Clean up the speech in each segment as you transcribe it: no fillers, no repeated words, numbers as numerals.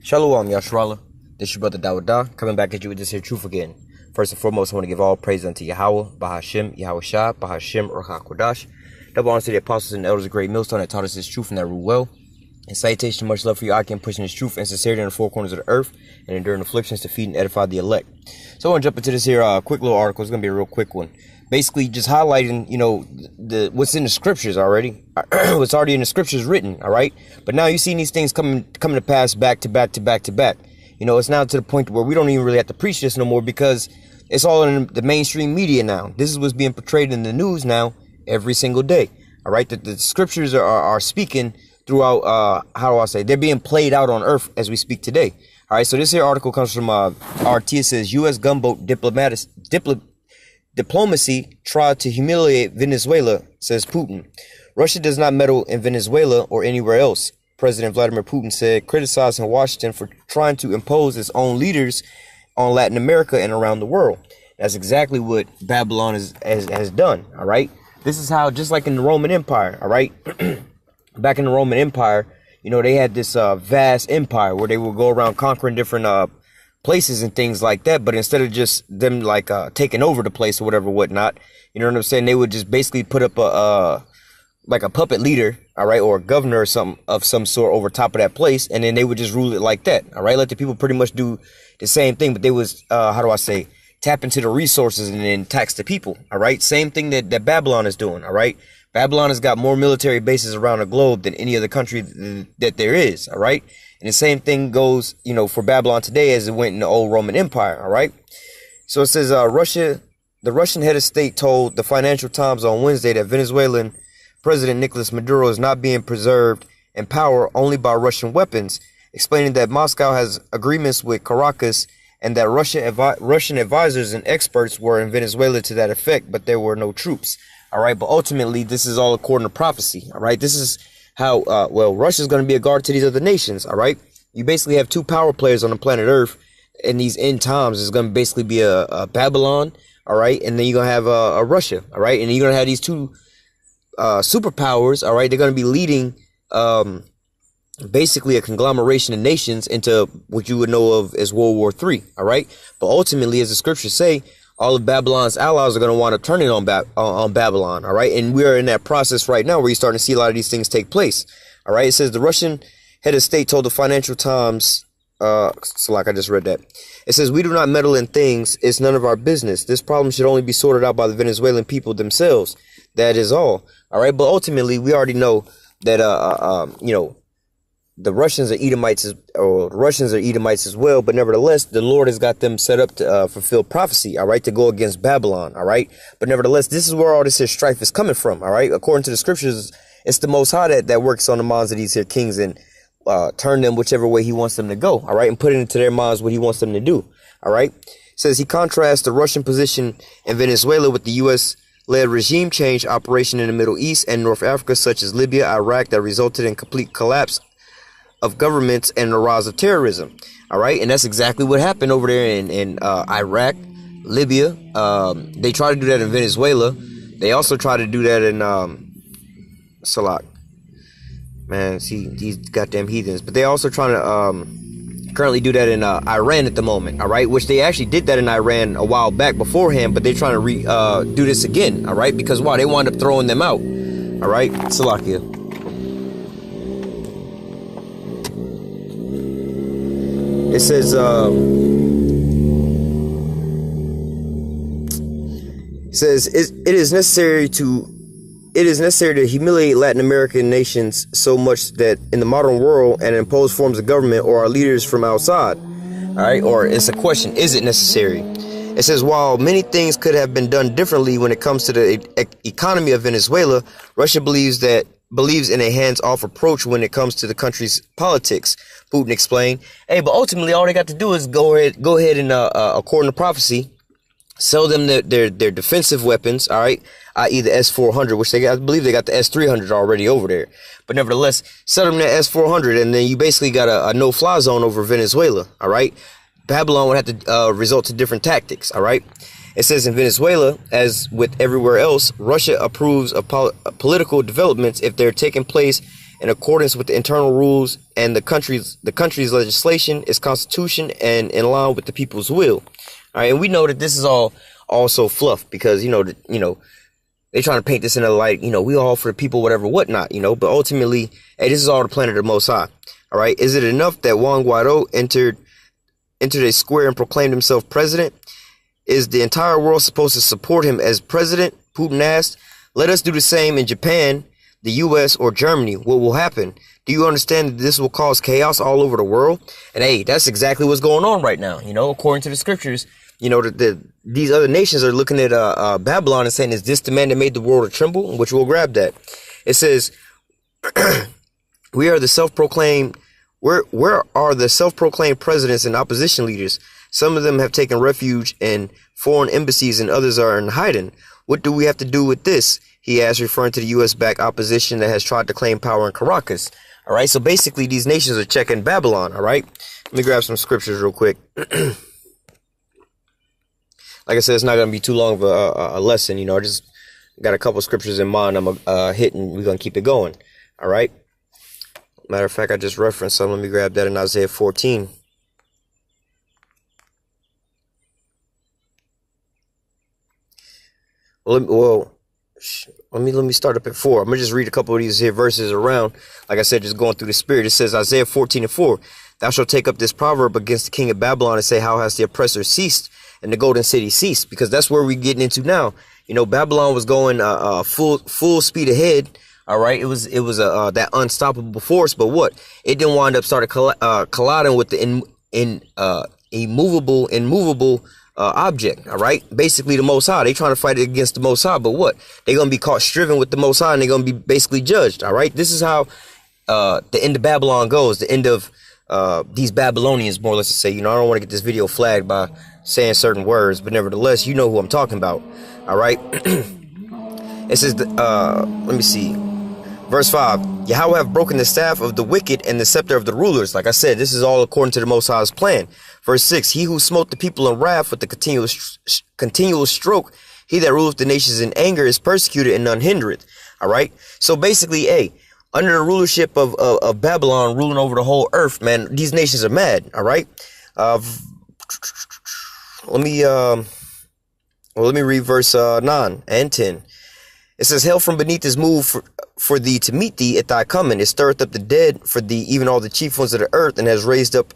Shalom, Yashrala. This is your brother Dawadah, coming back at you with this here truth again. First and foremost, I want to give all praise unto YAHAWAH, BAHASHIM, YAHAWASHI, BAHASHIM, Ruach Double honor to the apostles and elders of great MILLSTONE that taught us this truth and that rule well. And salutation, much love for you, I can pushing this truth and sincerity in the four corners of the earth and enduring afflictions to feed and edify the elect. So I want to jump into this here quick little article. It's going to be a real quick one. Basically, just highlighting, what's in the scriptures already. What's already in the scriptures written, all right? But now you're seeing these things coming to pass back to back to back to back. It's now to the point where we don't even really have to preach this no more because it's all in the mainstream media now. This is what's being portrayed in the news now every single day, all right? The scriptures are speaking throughout, they're being played out on earth as we speak today. All right, so this here article comes from RT. It says, U.S. gunboat diplomacy tried to humiliate Venezuela, says Putin. Russia does not meddle in Venezuela or anywhere else, President Vladimir Putin said, criticizing Washington for trying to impose its own leaders on Latin America and around the world. That's exactly what Babylon has done, all right? This is how, just like in the Roman Empire, all right? Back in the Roman Empire, they had this vast empire where they would go around conquering different places and things like that. But instead of just them taking over the place or whatnot, you know what I'm saying? They would just basically put up a puppet leader, all right, or a governor or something of some sort over top of that place. And then they would just rule it like that. All right. Let the people pretty much do the same thing. But they was, tap into the resources and then tax the people. All right. Same thing that Babylon is doing. All right. Babylon has got more military bases around the globe than any other country that there is, all right? And the same thing goes, for Babylon today as it went in the old Roman Empire, all right? So it says the Russian head of state told the Financial Times on Wednesday that Venezuelan President Nicolas Maduro is not being preserved in power only by Russian weapons, explaining that Moscow has agreements with Caracas and that Russian advisors and experts were in Venezuela to that effect, but there were no troops. All right, but ultimately, this is all according to prophecy. All right, this is how, Russia's going to be a guard to these other nations. All right, you basically have two power players on the planet Earth in these end times. It's going to basically be a Babylon. All right, and then you're going to have a Russia. All right, and then you're going to have these two superpowers. All right, they're going to be leading basically a conglomeration of nations into what you would know of as World War III. All right, but ultimately, as the scriptures say, all of Babylon's allies are going to want to turn it on Babylon, all right? And we're in that process right now where you're starting to see a lot of these things take place, all right? It says the Russian head of state told the Financial Times, I just read that. It says, we do not meddle in things. It's none of our business. This problem should only be sorted out by the Venezuelan people themselves. That is all right? But ultimately, we already know that, the Russians are Edomites, as well. But nevertheless, the Lord has got them set up to fulfill prophecy, all right, to go against Babylon, all right. But nevertheless, this is where all this here strife is coming from, all right. According to the scriptures, it's the Most High that works on the minds of these here kings and turn them whichever way he wants them to go, all right, and put it into their minds what he wants them to do, all right. It says he contrasts the Russian position in Venezuela with the U.S.-led regime change operation in the Middle East and North Africa, such as Libya, Iraq, that resulted in complete collapse of governments and the rise of terrorism. All right. And that's exactly what happened over there in Iraq, Libya. They tried to do that in Venezuela. They also tried to do that in Salak. Man, see these goddamn heathens. But they also trying to currently do that in Iran at the moment. All right. Which they actually did that in Iran a while back beforehand. But they're trying to do this again. All right. Because why? They wound up throwing them out. All right. Salakia. It says, it is necessary to humiliate Latin American nations so much that in the modern world and impose forms of government or our leaders from outside. All right. Or it's a question. Is it necessary? It says, while many things could have been done differently when it comes to the economy of Venezuela, Russia believes in a hands-off approach when it comes to the country's politics, Putin explained. Hey, but ultimately, all they got to do is go ahead and, according to prophecy, sell them their defensive weapons, all right, i.e. the S-400, which I believe they got the S-300 already over there. But nevertheless, sell them the S-400, and then you basically got a no-fly zone over Venezuela, all right? Babylon would have to resort to different tactics, all right? It says in Venezuela, as with everywhere else, Russia approves of political developments if they're taking place in accordance with the internal rules and the country's legislation, its constitution, and in line with the people's will. All right, and we know that this is all also fluff because they're trying to paint this in a light, we all for the people, whatever, whatnot, but ultimately, hey, this is all the plan of the Most High. All right, is it enough that Wang Guaido entered a square and proclaimed himself president? Is the entire world supposed to support him as president? Putin asked. Let us do the same in Japan, the US, or Germany. What will happen? Do you understand that this will cause chaos all over the world? And hey, that's exactly what's going on right now. According to the scriptures, these other nations are looking at Babylon and saying, is this the man that made the world to tremble? Which we'll grab that. It says, we are the self-proclaimed, where are the self-proclaimed presidents and opposition leaders? Some of them have taken refuge in foreign embassies and others are in hiding. What do we have to do with this? He asked, referring to the U.S.-backed opposition that has tried to claim power in Caracas. All right, so basically these nations are checking Babylon, all right? Let me grab some scriptures real quick. Like I said, it's not going to be too long of a lesson, I just got a couple scriptures in mind I'm going to hit and we're going to keep it going, all right? Matter of fact, I just referenced some. Let me grab that in Isaiah 14. Let me start up at 4. I'm going to just read a couple of these here verses around. Like I said, just going through the spirit. It says, Isaiah 14:4, thou shalt take up this proverb against the king of Babylon and say, how has the oppressor ceased and the golden city ceased? Because that's where we're getting into now. Babylon was going full speed ahead. All right, it was that unstoppable force, but what? It didn't wind up colliding with the immovable object. All right, basically the Most High. They trying to fight it against the Most High, but what? They're gonna be caught striven with the Most High, and they're gonna be basically judged. All right, this is how the end of Babylon goes. The end of these Babylonians, more or less to say. I don't want to get this video flagged by saying certain words, but nevertheless, you know who I'm talking about. All right, it says, let me see. Verse 5, Yahweh have broken the staff of the wicked and the scepter of the rulers. Like I said, this is all according to the Most High's plan. Verse 6, he who smote the people in wrath with the continual stroke, he that ruleth the nations in anger is persecuted and none hindereth. All right. So basically, hey, under the rulership of Babylon ruling over the whole earth, man, these nations are mad. All right. Let me read verse 9 and 10. It says, hell from beneath is moved for thee to meet thee at thy coming. It stirreth up the dead for thee, even all the chief ones of the earth, and has raised up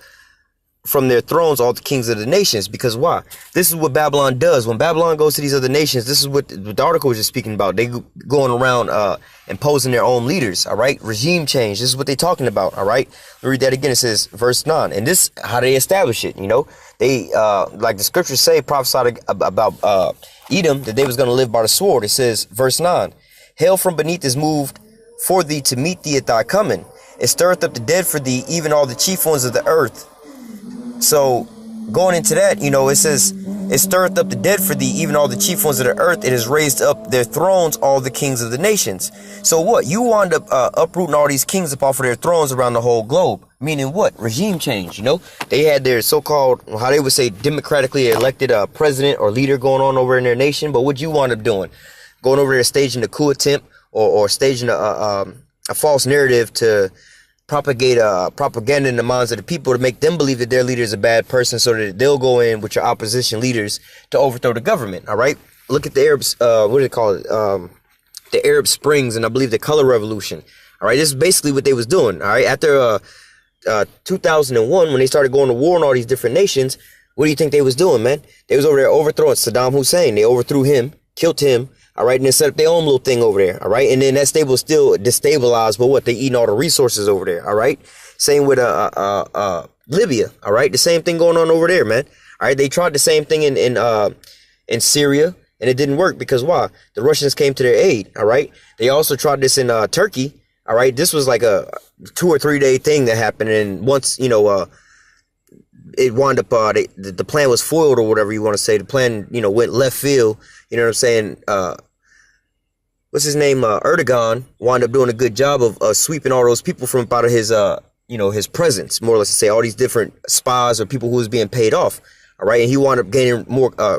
from their thrones all the kings of the nations. Because why? This is what Babylon does. When Babylon goes to these other nations, this is what the article was just speaking about. They going around imposing their own leaders. All right. Regime change. This is what they're talking about. All right. Let me read that again. It says verse 9. And this how they establish it. They like the scriptures say, prophesied about Edom, that they was going to live by the sword. It says verse 9. Hell from beneath is moved for thee to meet thee at thy coming. It stirreth up the dead for thee, even all the chief ones of the earth. So going into that, it says, it stirreth up the dead for thee, even all the chief ones of the earth. It has raised up their thrones, all the kings of the nations. So what? You wind up uprooting all these kings up off of their thrones around the whole globe. Meaning what? Regime change. They had their so-called, how they would say, democratically elected president or leader going on over in their nation. But what you wind up doing? Going over there staging a coup attempt or staging a false narrative to propagate propaganda in the minds of the people to make them believe that their leader is a bad person, so that they'll go in with your opposition leaders to overthrow the government. All right. Look at the Arabs. What do they call it? The Arab Springs, and I believe the Color Revolution. All right. This is basically what they was doing. All right. After 2001, when they started going to war in all these different nations, what do you think they was doing, man? They was over there overthrowing Saddam Hussein. They overthrew him, killed him. All right, and they set up their own little thing over there. All right, and then that state was still destabilized, but what? They eating all the resources over there. All right, same with Libya. All right, the same thing going on over there, man. All right, they tried the same thing in Syria, and it didn't work because why? The Russians came to their aid. All right, they also tried this in Turkey. All right, this was like a 2 or 3 day thing that happened, and once it wound up the plan was foiled or whatever you want to say. The plan went left field. You know what I'm saying? What's his name? Erdogan wound up doing a good job of sweeping all those people from out of his his presence, more or less to say, all these different spies or people who was being paid off. All right, and he wound up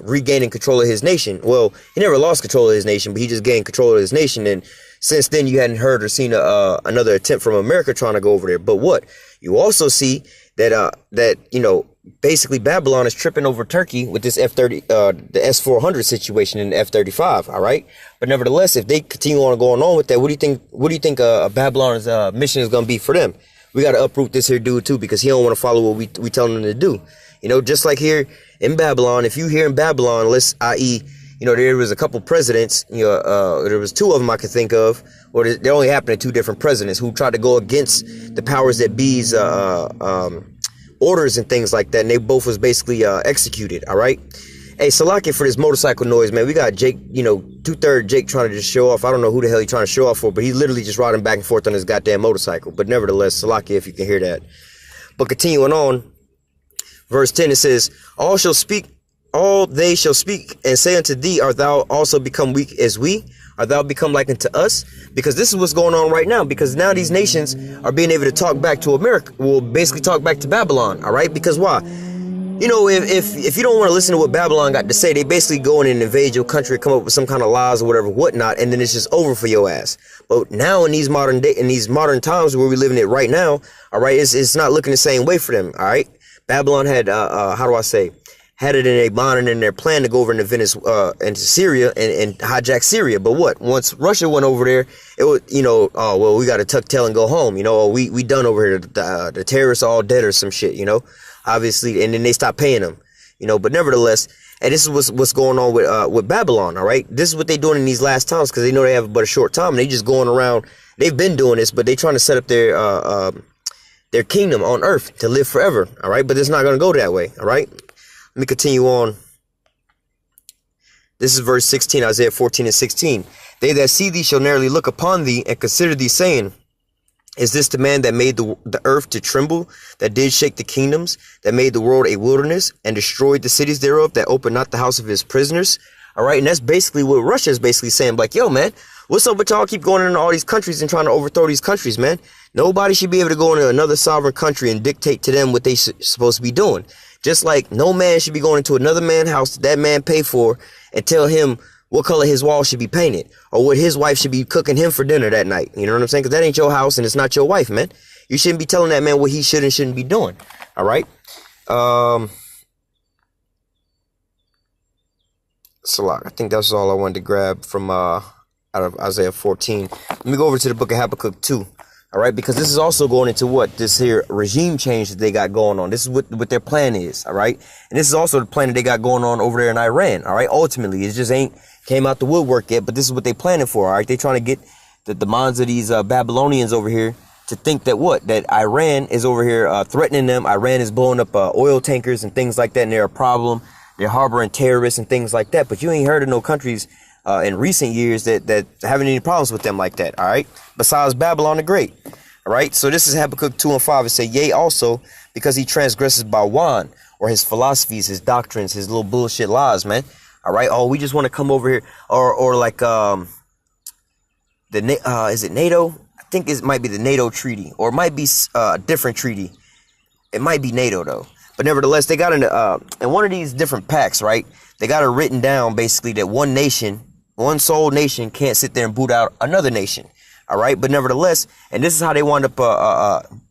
regaining control of his nation. Well, he never lost control of his nation, but he just gained control of his nation and since then you hadn't heard or seen another attempt from America trying to go over there. But what you also see that you know, basically Babylon is tripping over Turkey with this F-30, the S-400 situation in the F-35. All right. But nevertheless, if they continue on going on with that, what do you think? What do you think Babylon's mission is going to be for them? We got to uproot this here dude too, because he don't want to follow what we tell him to do. You know, just like here in Babylon, if you hear in Babylon, i.e., you know, there was a couple presidents, you know, there was two of them I could think of, or they only happened to two different presidents who tried to go against the powers that be's orders and things like that, and they both was basically executed. All right. Hey, Salaki, for this motorcycle noise, man. We got Jake, you know, 2/3 Jake trying to just show off. I don't know who the hell he's trying to show off for, but he's literally just riding back and forth on his goddamn motorcycle. But nevertheless, Salaki, if you can hear that. But continuing on, verse 10, it says, all they shall speak and say unto thee, art thou also become weak as we? Art thou become like unto us? Because this is what's going on right now. Because now these nations are being able to talk back to America. Well, basically talk back to Babylon. All right. Because why? You know, if you don't want to listen to what Babylon got to say, they basically go in and invade your country, come up with some kind of laws or whatever, whatnot, and then it's just over for your ass. But now in these modern times where we live in it right now, all right, it's not looking the same way for them. All right. Babylon had had it in a bond and in their plan to go over into into Syria and hijack Syria. But what? Once Russia went over there, it was, you know, oh, well, we got to tuck tail and go home. You know, oh, we done over here. The terrorists are all dead or some shit, you know, obviously. And then they stopped paying them, you know, but nevertheless, and this is what's going on with Babylon. All right. This is what they're doing in these last times, because they know they have but a short time. And they just going around. They've been doing this, but they trying to set up their kingdom on earth to live forever. All right. But it's not going to go that way. All right. Let me continue on. This is verse 16, Isaiah 14 and 16. They that see thee shall narrowly look upon thee and consider thee, saying, is this the man that made the earth to tremble, that did shake the kingdoms, that made the world a wilderness and destroyed the cities thereof, that opened not the house of his prisoners? All right. And that's basically what Russia is basically saying. Like, yo, man, what's up with y'all keep going into all these countries and trying to overthrow these countries, man? Nobody should be able to go into another sovereign country and dictate to them what they supposed to be doing. Just like no man should be going into another man's house that man paid for and tell him what color his wall should be painted or what his wife should be cooking him for dinner that night. You know what I'm saying? Because that ain't your house and it's not your wife, man. You shouldn't be telling that man what he should and shouldn't be doing. All right. So I think that's all I wanted to grab from out of Isaiah 14. Let me go over to the book of Habakkuk 2. All right, because this is also going into what this here regime change that they got going on. This is what their plan is. All right. And this is also the plan that they got going on over there in Iran. All right. Ultimately, it just ain't came out the woodwork yet. But this is what they planning for. All right. They trying to get the minds of these Babylonians over here to think that that Iran is over here threatening them. Iran is blowing up oil tankers and things like that. And they're a problem. They're harboring terrorists and things like that. But you ain't heard of no countries in recent years that having any problems with them like that. All right. Besides Babylon the Great. All right. So this is Habakkuk 2 and 5. It says, yea, also because he transgresses by wine or his philosophies, his doctrines, his little bullshit lies, man. All right. Oh, we just want to come over here or like is it NATO? I think it might be the NATO treaty, or it might be a different treaty. It might be NATO though. But nevertheless, they got in one of these different pacts, right? They got it written down basically that one nation, one sole nation can't sit there and boot out another nation. All right. But nevertheless, and this is how they wound up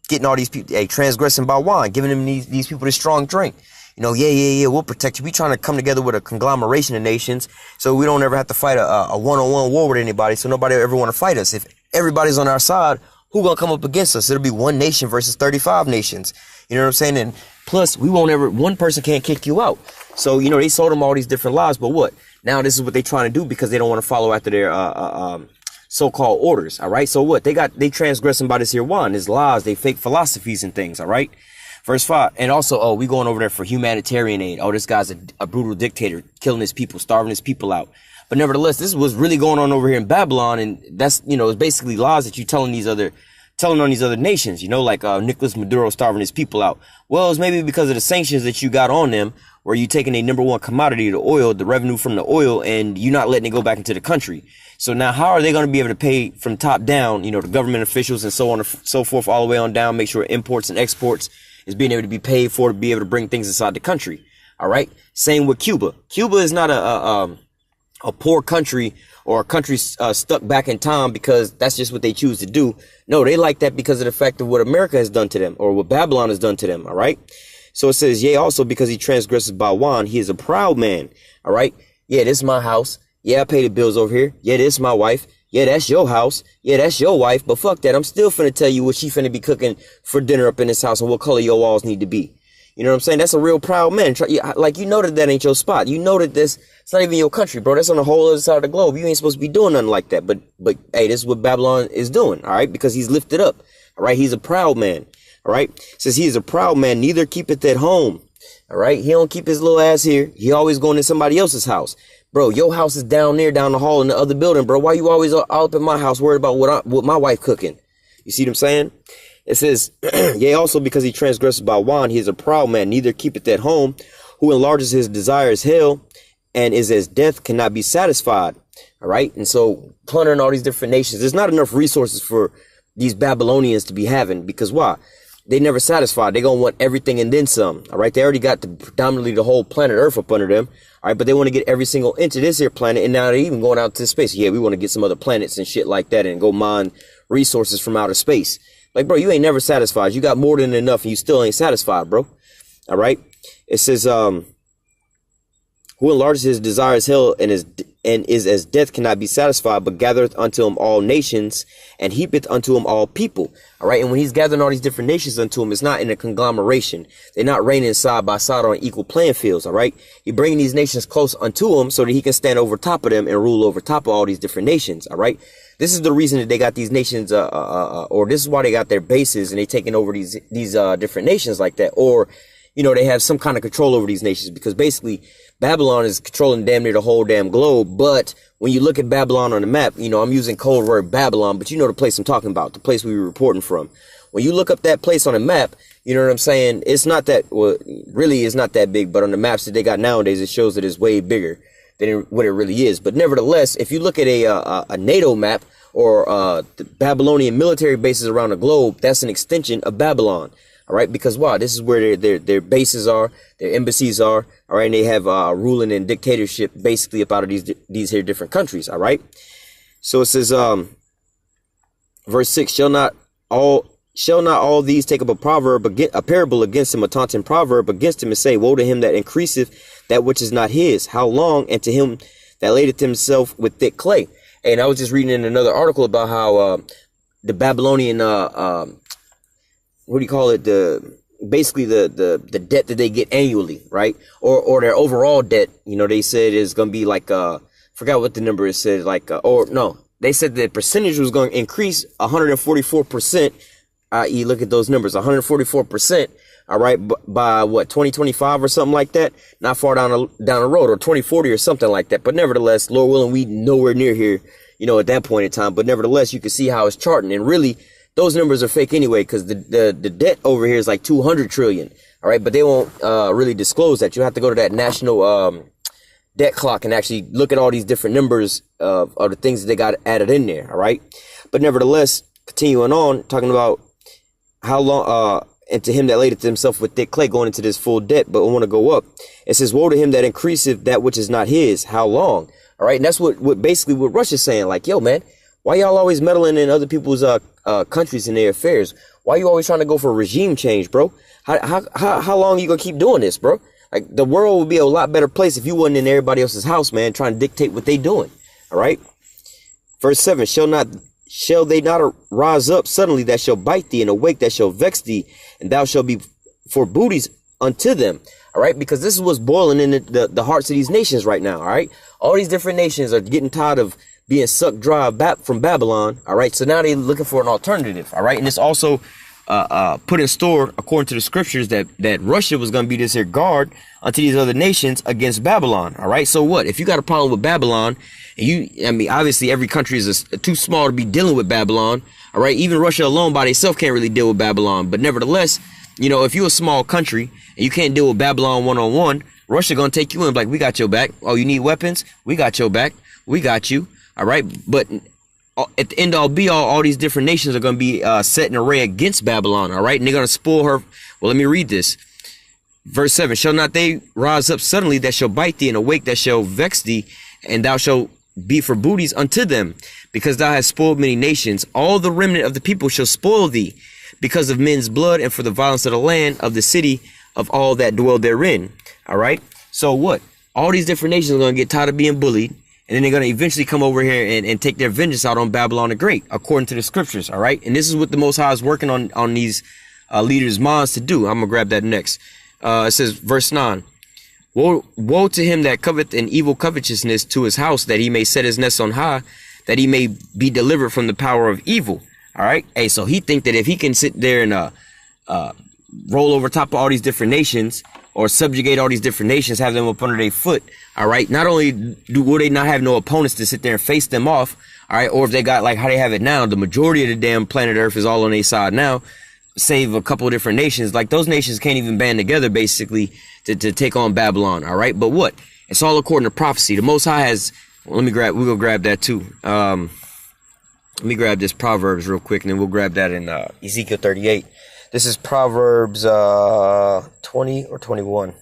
getting all these people transgressing by wine, giving them these people this strong drink. You know, yeah, we'll protect you. We trying to come together with a conglomeration of nations so we don't ever have to fight a one-on-one war with anybody. So nobody ever want to fight us. If everybody's on our side, who gonna come up against us? It'll be one nation versus 35 nations. You know what I'm saying? And plus, one person can't kick you out. So, you know, they sold them all these different lies. But what? Now this is what they're trying to do because they don't want to follow after their so-called orders. All right. So what? They transgressing by this here wine, his lies, they fake philosophies and things. All right. Verse 5. And also, we going over there for humanitarian aid. Oh, this guy's a brutal dictator, killing his people, starving his people out. But nevertheless, this is what's really going on over here in Babylon. And that's, you know, it's basically lies that you're telling on these other nations, you know, like Nicolas Maduro starving his people out. Well, it's maybe because of the sanctions that you got on them, where you taking a number one commodity, the oil, the revenue from the oil, and you're not letting it go back into the country. So now how are they going to be able to pay from top down, you know, the government officials and so on and so forth, all the way on down, make sure imports and exports is being able to be paid for to be able to bring things inside the country. All right. Same with Cuba. Cuba is not a poor country or a country stuck back in time because that's just what they choose to do. No, they like that because of the fact of what America has done to them, or what Babylon has done to them. All right. So it says, yea, also because he transgresses Bawan, he is a proud man. All right. Yeah, this is my house. Yeah, I pay the bills over here. Yeah, this is my wife. Yeah, that's your house. Yeah, that's your wife. But fuck that. I'm still finna tell you what she finna be cooking for dinner up in this house and what color your walls need to be. You know what I'm saying? That's a real proud man. Like, you know that ain't your spot. You know that it's not even your country, bro. That's on the whole other side of the globe. You ain't supposed to be doing nothing like that. But hey, this is what Babylon is doing. All right. Because he's lifted up. All right. He's a proud man. All right. It says he is a proud man, neither keepeth at home. All right. He don't keep his little ass here. He always going to somebody else's house. Bro, your house is down there, down the hall in the other building, bro. Why you always all up in my house worried about what my wife cooking? You see what I'm saying? It says, yea, also because he transgresses by wine, he is a proud man, neither keepeth at home, who enlarges his desires hell, and is as death cannot be satisfied. All right. And so plundering all these different nations, there's not enough resources for these Babylonians to be having, because why? They never satisfied. They're going to want everything and then some. All right. They already got predominantly the whole planet Earth up under them. All right. But they want to get every single inch of this here planet. And now they're even going out to space. Yeah, we want to get some other planets and shit like that and go mine resources from outer space. Like, bro, you ain't never satisfied. You got more than enough and you still ain't satisfied, bro. All right. It says, who enlarges his desires hell and is as death cannot be satisfied, but gathereth unto him all nations and heapeth unto him all people. All right. And when he's gathering all these different nations unto him, it's not in a conglomeration. They're not reigning side by side on equal playing fields. All right. He's bringing these nations close unto him so that he can stand over top of them and rule over top of all these different nations. All right. This is the reason that they got these nations, or this is why they got their bases and they taking over these different nations like that. Or, you know, they have some kind of control over these nations, because basically Babylon is controlling damn near the whole damn globe. But when you look at Babylon on the map, you know, I'm using code word Babylon, but you know the place I'm talking about, the place we were reporting from. When you look up that place on a map, you know what I'm saying? It's not that, well, really is not that big, but on the maps that they got nowadays, it shows that it's way bigger than what it really is. But nevertheless, if you look at a NATO map, or the Babylonian military bases around the globe, that's an extension of Babylon. All right. Because why? This is where their bases are, their embassies are. All right. And they have ruling and dictatorship basically up out of these here different countries. All right. So it says, verse 6, shall not all these take up a parable against him, a taunting proverb against him, and say, woe to him that increaseth that which is not his? How long? And to him that ladeth himself with thick clay. And I was just reading in another article about how the Babylonian, what do you call it? Basically the debt that they get annually, right? Or their overall debt, you know, they said is going to be like, forgot what the number is said, like, or no, they said the percentage was going to increase 144%, i.e. look at those numbers, 144%. All right. By what, 2025 or something like that? Not far down the road, or 2040 or something like that. But nevertheless, Lord willing, we nowhere near here, you know, at that point in time. But nevertheless, you can see how it's charting. And really, those numbers are fake anyway, because the debt over here is like 200 trillion. All right. But they won't really disclose that. You have to go to that national debt clock and actually look at all these different numbers of the things that they got added in there. All right. But nevertheless, continuing on, talking about how long, and to him that ladeth himself with thick clay, going into this full debt. But I want to go up. It says, woe to him that increaseth that which is not his. How long? All right. And that's what basically what Russia's saying. Like, yo, man, why y'all always meddling in other people's countries and their affairs? Why you always trying to go for regime change, bro? How long you gonna keep doing this, bro? Like, the world would be a lot better place if you wasn't in everybody else's house, man, trying to dictate what they doing. All right. Verse 7, shall they not rise up suddenly that shall bite thee, and awake that shall vex thee, and thou shalt be for booties unto them. All right. Because this is what's boiling in the hearts of these nations right now. All right. All these different nations are getting tired of being sucked dry from Babylon. All right. So now they're looking for an alternative. All right. And it's also put in store, according to the scriptures, that Russia was going to be this here guard unto these other nations against Babylon. All right. So what? If you got a problem with Babylon, and I mean, obviously every country is too small to be dealing with Babylon. All right. Even Russia alone by itself can't really deal with Babylon. But nevertheless, you know, if you're a small country and you can't deal with Babylon one-on-one, Russia going to take you in like, we got your back. Oh, you need weapons? We got your back. We got you. All right. But at the end all be all these different nations are going to be set in array against Babylon. All right. And they're going to spoil her. Well, let me read this. Verse 7, shall not they rise up suddenly that shall bite thee, and awake that shall vex thee, and thou shalt be for booties unto them, because thou hast spoiled many nations. All the remnant of the people shall spoil thee, because of men's blood, and for the violence of the land, of the city, of all that dwell therein. All right. So what? All these different nations are going to get tired of being bullied, and then they're going to eventually come over here and take their vengeance out on Babylon the Great, according to the scriptures. All right. And this is what the Most High is working on these leaders' minds to do. I'm going to grab that next. It says, verse 9. Woe to him that coveteth an evil covetousness to his house, that he may set his nest on high, that he may be delivered from the power of evil. All right. Hey, so he think that if he can sit there and roll over top of all these different nations, or subjugate all these different nations, have them up under their foot. All right. Not only will they not have no opponents to sit there and face them off. All right. Or if they got like how they have it now, the majority of the damn planet Earth is all on their side now, save a couple of different nations. Like those nations can't even band together basically to take on Babylon. All right. But what? It's all according to prophecy. The Most High has, well, we'll go grab that too. Let me grab this Proverbs real quick, and then we'll grab that in Ezekiel 38. This is Proverbs 20 or 21.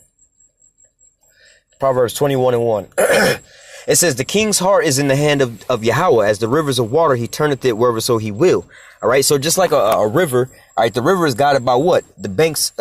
Proverbs 21:1. It says, the king's heart is in the hand of Yahawah. As the rivers of water, he turneth it wherever so he will. All right. So just like a river, all right, the river is guided by what? The banks,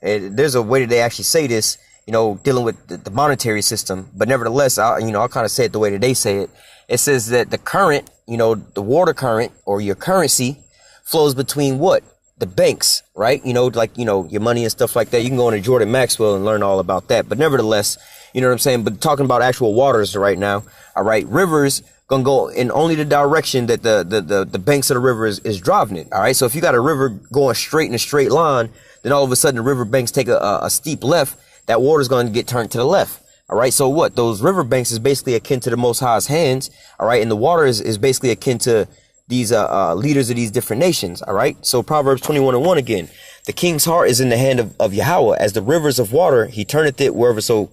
there's a way that they actually say this, dealing with the monetary system. But nevertheless, I'll kind of say it the way that they say it. It says that the current, the water current or your currency flows between what? The banks, right? Your money and stuff like that. You can go into Jordan Maxwell and learn all about that. But nevertheless, you know what I'm saying? But talking about actual waters right now, all right, rivers gonna go in only the direction that the banks of the river is driving it. All right. So if you got a river going straight in a straight line, then all of a sudden the river banks take a steep left, that water is going to get turned to the left. All right. So what? Those river banks is basically akin to the Most High's hands. All right. And the water is basically akin to these leaders of these different nations. All right. So Proverbs 21:1 again. The king's heart is in the hand of Yahawah. As the rivers of water, he turneth it wherever so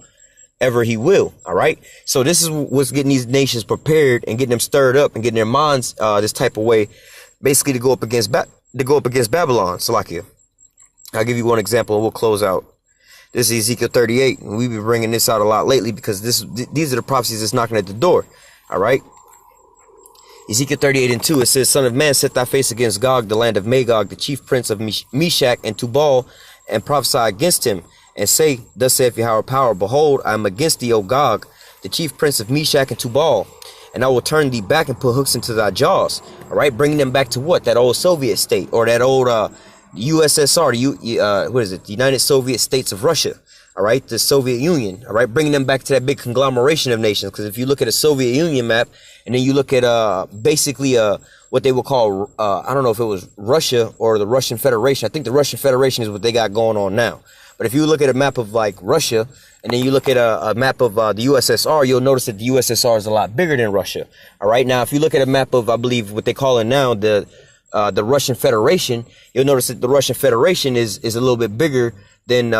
ever he will. All right. So this is what's getting these nations prepared and getting them stirred up and getting their minds this type of way, basically to go up against Babylon. So like I'll give you one example and we'll close out. This is Ezekiel 38, and we've been bringing this out a lot lately because these are the prophecies that's knocking at the door. All right. Ezekiel 38:2, it says, Son of man, set thy face against Gog, the land of Magog, the chief prince of Meshach and Tubal, and prophesy against him, and say, Thus saith Yahweh power, behold, I am against thee, O Gog, the chief prince of Meshach and Tubal, and I will turn thee back and put hooks into thy jaws. All right, bringing them back to what? That old Soviet state, or that old USSR, the United Soviet States of Russia. All right, the Soviet Union. All right, bringing them back to that big conglomeration of nations. Because if you look at a Soviet Union map, and then you look at basically what they will call I don't know if it was Russia or the Russian Federation. I think the Russian Federation is what they got going on now. But if you look at a map of like Russia, and then you look at a map of the USSR, you'll notice that the USSR is a lot bigger than Russia. All right, now if you look at a map of, I believe what they call it now, the Russian Federation, you'll notice that the Russian Federation is a little bit bigger than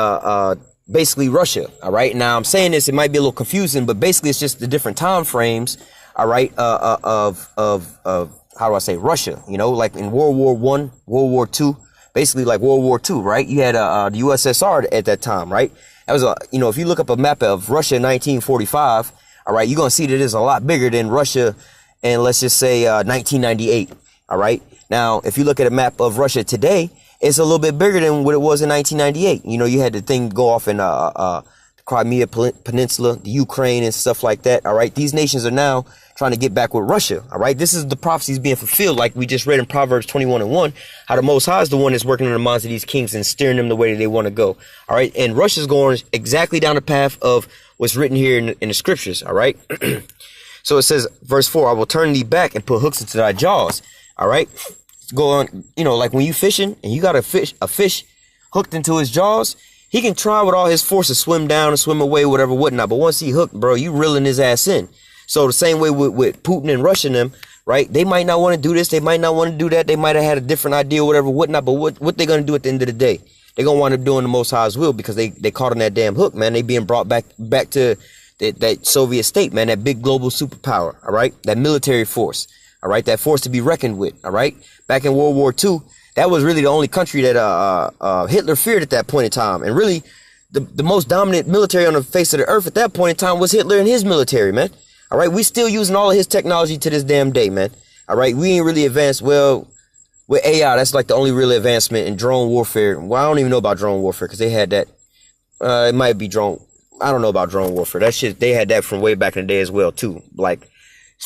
basically Russia. All right, now I'm saying this, it might be a little confusing, but basically it's just the different time frames. All right, of how do I say, Russia? Like in World War I, World War II, basically like World War II, right? You had the USSR at that time, right? That was if you look up a map of Russia in 1945, all right, you're gonna see that it's a lot bigger than Russia, and let's just say 1998. All right, now if you look at a map of Russia today, it's a little bit bigger than what it was in 1998. You had the thing go off in the Crimea Peninsula, the Ukraine and stuff like that. All right, these nations are now trying to get back with Russia. All right, this is the prophecies being fulfilled, like we just read in Proverbs 21:1, how the Most High is the one that's working in the minds of these kings and steering them the way that they want to go. All right, and Russia's going exactly down the path of what's written here in the scriptures. All right, so it says, verse 4, I will turn thee back and put hooks into thy jaws. All right, go on, like when you fishing and you got a fish hooked into his jaws, he can try with all his force to swim down and swim away, whatever, whatnot. But once he hooked, bro, you reeling his ass in. So the same way with Putin and Russia and them, right? They might not want to do this. They might not want to do that. They might have had a different idea, whatever, whatnot. But what they going to do at the end of the day? They're going to wind up doing the Most High's will because they caught on that damn hook, man. They being brought back to that Soviet state, man, that big global superpower, all right? That military force, all right? That force to be reckoned with, all right? Back in World War II, that was really the only country that Hitler feared at that point in time. And really, the most dominant military on the face of the earth at that point in time was Hitler and his military, man. All right, we still using all of his technology to this damn day, man. All right, we ain't really advanced. Well, with AI, that's like the only real advancement in drone warfare. Well, I don't even know about drone warfare because they had that. It might be drone. I don't know about drone warfare. That shit, they had that from way back in the day as well, too. Like,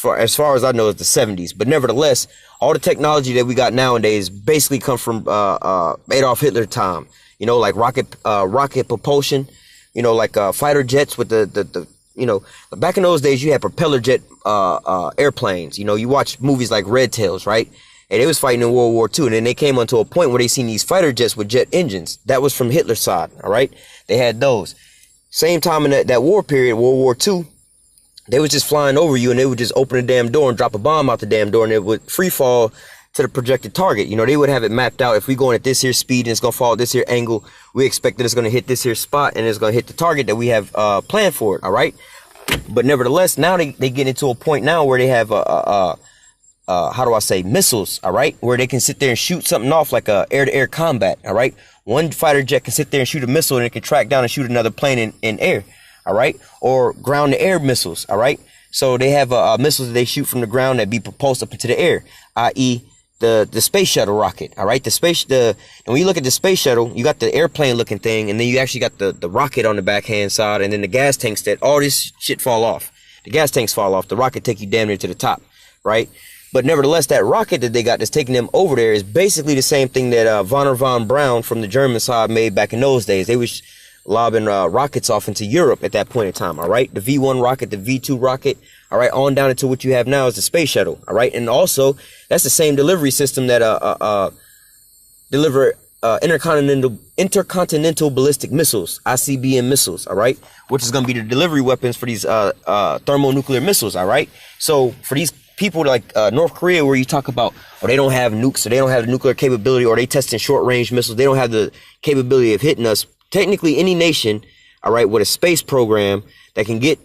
as far as I know, it's the 70s. But nevertheless, all the technology that we got nowadays basically come from Adolf Hitler time. You know, like rocket propulsion. You know, like fighter jets with the you know, back in those days, you had propeller jet airplanes. You know, you watch movies like Red Tails, right? And they was fighting in World War II. And then they came onto a point where they seen these fighter jets with jet engines. That was from Hitler's side, all right? They had those. Same time in that war period, World War II, they was just flying over you and they would just open a damn door and drop a bomb out the damn door and it would free fall to the projected target. You know, they would have it mapped out. If we going at this here speed and it's going to fall at this here angle, we expect that it's going to hit this here spot and it's going to hit the target that we have planned for it, all right? But nevertheless, now they get into a point now where they have how do I say, missiles, all right, where they can sit there and shoot something off like air-to-air combat, all right? One fighter jet can sit there and shoot a missile and it can track down and shoot another plane in air, all right? Or ground-to-air missiles, all right? So they have missiles that they shoot from the ground that be propulsed up into the air, i.e. the space shuttle rocket, all right? And when you look at the space shuttle, you got the airplane-looking thing, and then you actually got the rocket on the backhand side, and then the gas tanks that all this shit fall off. The gas tanks fall off. The rocket take you damn near to the top, right? But nevertheless, that rocket that they got that's taking them over there is basically the same thing that Wernher von Braun from the German side made back in those days. They was lobbing rockets off into Europe at that point in time, all right? The V1 rocket, the V2 rocket, all right, on down into what you have now is the space shuttle, all right? And also, that's the same delivery system that deliver intercontinental ballistic missiles, ICBM missiles, all right? Which is going to be the delivery weapons for these thermonuclear missiles, all right? So for these people like North Korea, where you talk about, or they don't have nukes, or they don't have the nuclear capability, or they testing short range missiles, they don't have the capability of hitting us. Technically, any nation, all right, with a space program that can get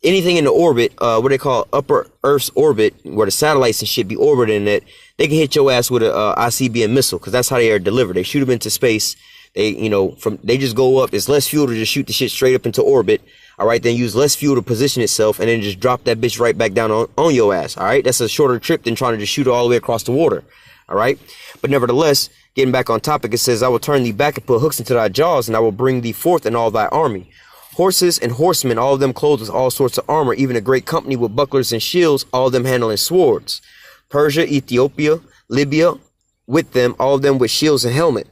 anything in the orbit, what they call upper Earth's orbit, where the satellites and shit be orbiting it, they can hit your ass with a ICBM missile, because that's how they are delivered. They shoot them into space. They, you know, they just go up. It's less fuel to just shoot the shit straight up into orbit. All right, then use less fuel to position itself, and then just drop that bitch right back down on your ass. All right, that's a shorter trip than trying to just shoot it all the way across the water. All right, but nevertheless, getting back on topic, it says, I will turn thee back and put hooks into thy jaws, and I will bring thee forth in all thy army. Horses and horsemen, all of them clothed with all sorts of armor, even a great company with bucklers and shields, all of them handling swords. Persia, Ethiopia, Libya, with them, all of them with shields and helmet.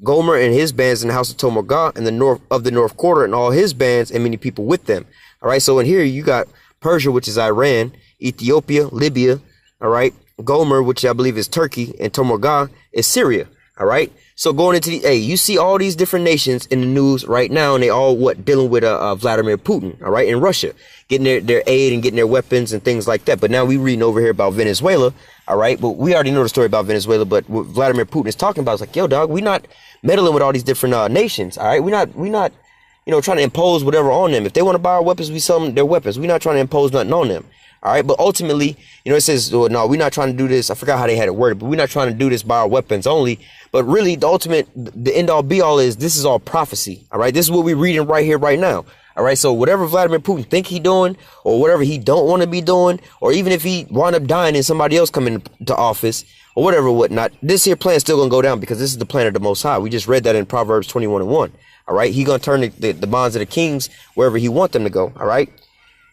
Gomer and his bands in the house of Tomorgah in the north quarter, and all his bands and many people with them. All right, so in here you got Persia, which is Iran, Ethiopia, Libya, all right, Gomer, which I believe is Turkey, and Tomorgah is Syria. All right, so going into you see all these different nations in the news right now, and they all dealing with Vladimir Putin, all right, in Russia, getting their aid and getting their weapons and things like that. But now we reading over here about Venezuela, all right, but we already know the story about Venezuela. But what Vladimir Putin is talking about is like, yo, dog, we not meddling with all these different nations, all right? We not, you know, trying to impose whatever on them. If they want to buy our weapons, we sell them their weapons. We're not trying to impose nothing on them, all right? But ultimately, you know, it says, well, no, we're not trying to do this. I forgot how they had it worded, but we're not trying to do this by our weapons only. But really, the end all be all is this is all prophecy, all right? This is what we're reading right here, right now. All right, so whatever Vladimir Putin think he doing, or whatever he don't want to be doing, or even if he wind up dying and somebody else come into office, or whatever, whatnot, this here plan is still gonna go down because this is the plan of the Most High. We just read that in Proverbs 21:1. All right, he gonna turn the bonds of the kings wherever he want them to go. All right,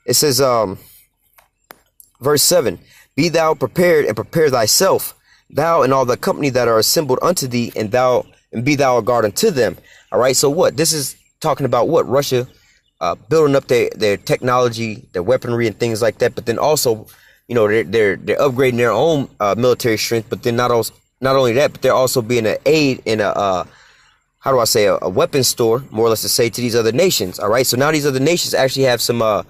it says, verse 7: Be thou prepared and prepare thyself, thou and all the company that are assembled unto thee, and be thou a guard unto them. All right, so what? This is talking about what? Russia building up their technology, their weaponry, and things like that. But then also, you know, they're upgrading their own military strength. But then not only that, but they're also being an aid in a weapons store, more or less to say, to these other nations. All right, so now these other nations actually have some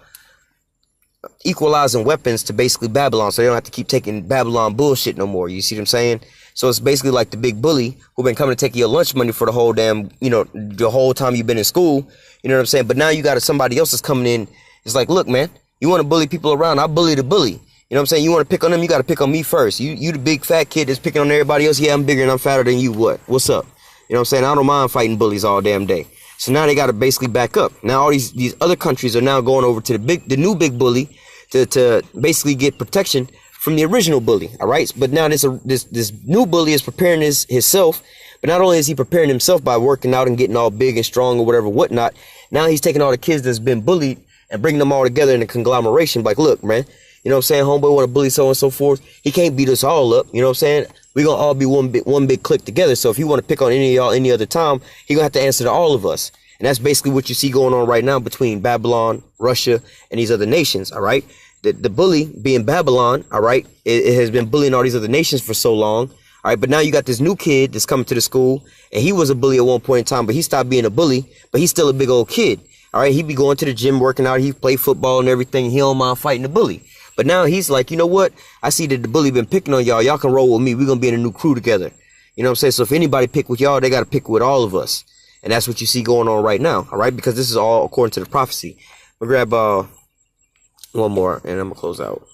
equalizing weapons to basically Babylon, so they don't have to keep taking Babylon bullshit no more. You see what I'm saying? So it's basically like the big bully who been coming to take your lunch money for the whole damn, you know, the whole time you've been in school. You know what I'm saying? But now you got somebody else that's coming in. It's like, look, man, you want to bully people around? I bully the bully. You know what I'm saying? You want to pick on them? You got to pick on me first. You the big fat kid that's picking on everybody else. Yeah, I'm bigger and I'm fatter than you. What's up? You know what I'm saying? I don't mind fighting bullies all damn day. So now they got to basically back up. Now all these other countries are now going over to the new big bully, to basically get protection from the original bully. All right. But now this new bully is preparing himself. But not only is he preparing himself by working out and getting all big and strong or whatever, whatnot, now he's taking all the kids that's been bullied and bringing them all together in a conglomeration. Like, look, man, you know what I'm saying? Homeboy want to bully so and so forth. He can't beat us all up. You know what I'm saying? We're going to all be one big clique together. So if he want to pick on any of y'all any other time, he going to have to answer to all of us. And that's basically what you see going on right now between Babylon, Russia, and these other nations. All right. The bully being Babylon. All right. It has been bullying all these other nations for so long. All right, but now you got this new kid that's coming to the school, and he was a bully at one point in time, but he stopped being a bully, but he's still a big old kid. All right, he be going to the gym, working out, he play football and everything, and he don't mind fighting the bully. But now he's like, you know what? I see that the bully been picking on y'all. Y'all can roll with me. We're going to be in a new crew together. You know what I'm saying? So if anybody pick with y'all, they got to pick with all of us. And that's what you see going on right now. All right, because this is all according to the prophecy. I'm going to grab one more, and I'm going to close out.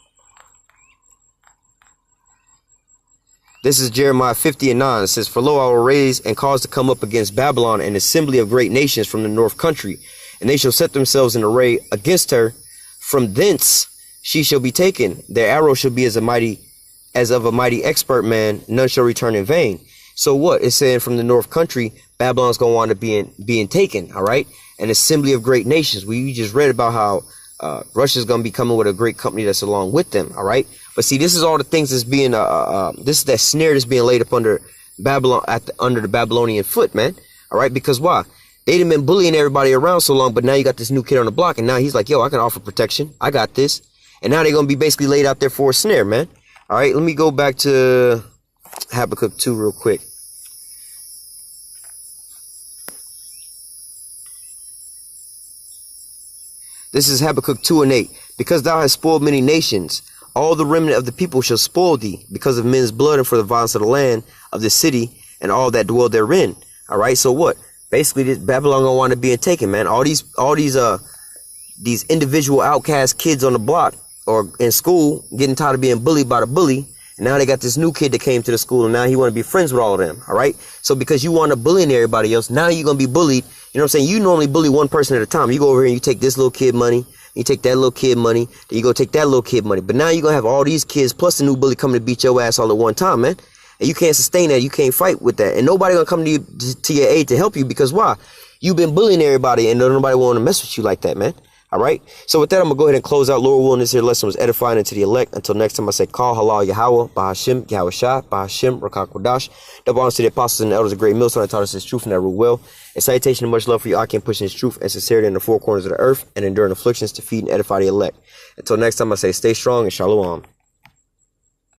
This is Jeremiah 50:9. It says, "For lo, I will raise and cause to come up against Babylon an assembly of great nations from the north country, and they shall set themselves in array against her. From thence she shall be taken. Their arrow shall be as of a mighty expert man. None shall return in vain." So what? It's saying from the north country, Babylon's going to wind up being taken. All right. An assembly of great nations. We just read about how Russia's going to be coming with a great company that's along with them. All right. But see, this is all the things that's being, this is that snare that's being laid up under Babylon, under the Babylonian foot, man. All right. Because why? They'd have been bullying everybody around so long, but now you got this new kid on the block, and now he's like, yo, I can offer protection. I got this. And now they're going to be basically laid out there for a snare, man. All right. Let me go back to Habakkuk 2 real quick. This is Habakkuk 2:8. "Because thou hast spoiled many nations, all the remnant of the people shall spoil thee, because of men's blood and for the violence of the land of the city and all that dwell therein." All right. So what? Basically, this Babylon gonna want to be taken, man. All these individual outcast kids on the block or in school getting tired of being bullied by the bully. And now they got this new kid that came to the school, and now he want to be friends with all of them. All right. So because you want to bully everybody else, now you're going to be bullied. You know what I'm saying? You normally bully one person at a time. You go over here and you take this little kid money. You take that little kid money. Then you go take that little kid money. But now you're going to have all these kids plus the new bully coming to beat your ass all at one time, man. And you can't sustain that. You can't fight with that. And nobody going to come to you to your aid to help you, because why? You've been bullying everybody, and nobody want to mess with you like that, man. All right. So with that, I'm going to go ahead and close out. Lord willing, this here lesson was edifying into the elect. Until next time, I say, call halal Yahawah, Bahashim, YAHAWASHI, Bahashim, Rakakwadash. Double honors to the apostles and the elders of great millstone that taught us his truth and that rule well. And salutation and much love for you. I can push his truth and sincerity in the four corners of the earth and enduring afflictions to feed and edify the elect. Until next time, I say, stay strong and shalom.